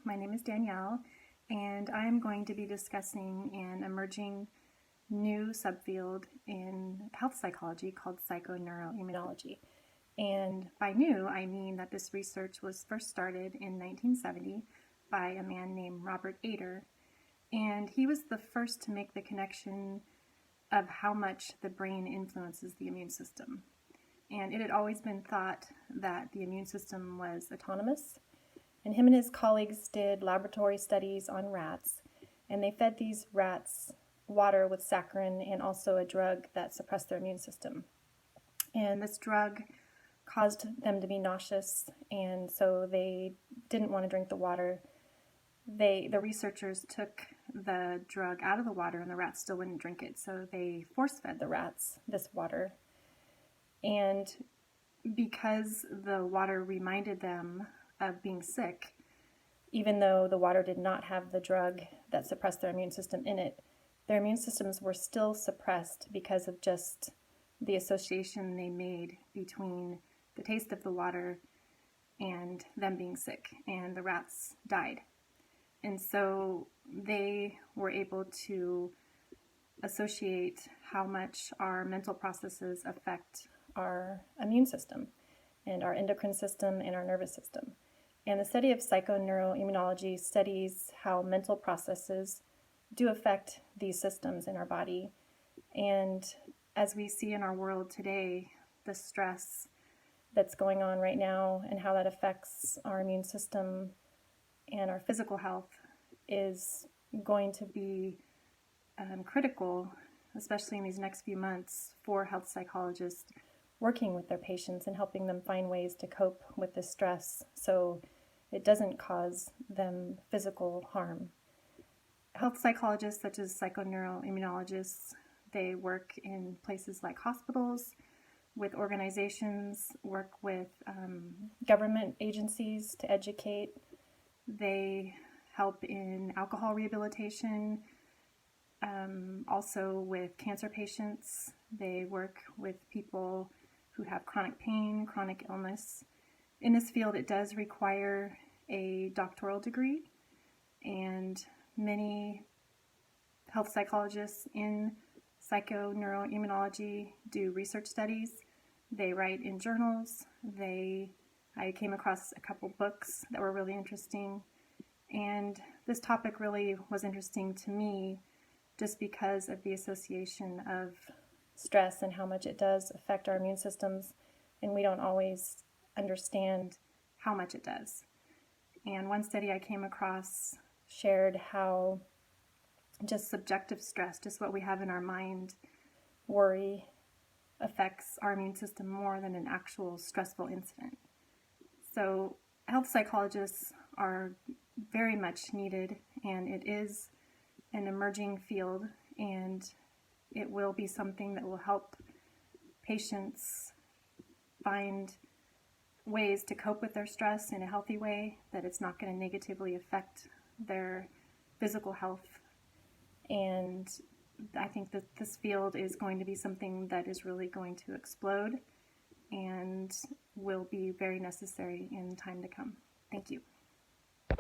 my name is Danielle, and I'm going to be discussing an emerging new subfield in health psychology called psychoneuroimmunology. And by new, I mean that this research was first started in 1970 by a man named Robert Ader, and he was the first to make the connection of how much the brain influences the immune system. And it had always been thought that the immune system was autonomous. And him and his colleagues did laboratory studies on rats, and they fed these rats water with saccharin and also a drug that suppressed their immune system. And this drug caused them to be nauseous, and so they didn't want to drink the water. The researchers took the drug out of the water, and the rats still wouldn't drink it, so they force-fed the rats this water. And because the water reminded them of being sick, even though the water did not have the drug that suppressed their immune system in it, their immune systems were still suppressed because of just the association they made between the taste of the water and them being sick, and the rats died. And so they were able to associate how much our mental processes affect our immune system and our endocrine system and our nervous system. And the study of psychoneuroimmunology studies how mental processes do affect these systems in our body. And as we see in our world today, the stress that's going on right now and how that affects our immune system and our physical health is going to be critical, especially in these next few months, for health psychologists working with their patients and helping them find ways to cope with this stress so it doesn't cause them physical harm. Health psychologists, such as psychoneuroimmunologists, they work in places like hospitals, with organizations, work with government agencies to educate. They help in alcohol rehabilitation, also with cancer patients. They work with people who have chronic pain, chronic illness. In this field, it does require a doctoral degree, and many health psychologists in psychoneuroimmunology do research studies. They write in journals. I came across a couple books that were really interesting, and this topic really was interesting to me just because of the association of stress and how much it does affect our immune systems, and we don't always understand how much it does. And one study I came across shared how just subjective stress, just what we have in our mind, worry, affects our immune system more than an actual stressful incident. So health psychologists are very much needed, and it is an emerging field, and it will be something that will help patients find ways to cope with their stress in a healthy way, that it's not going to negatively affect their physical health. And I think that this field is going to be something that is really going to explode and will be very necessary in time to come. Thank you.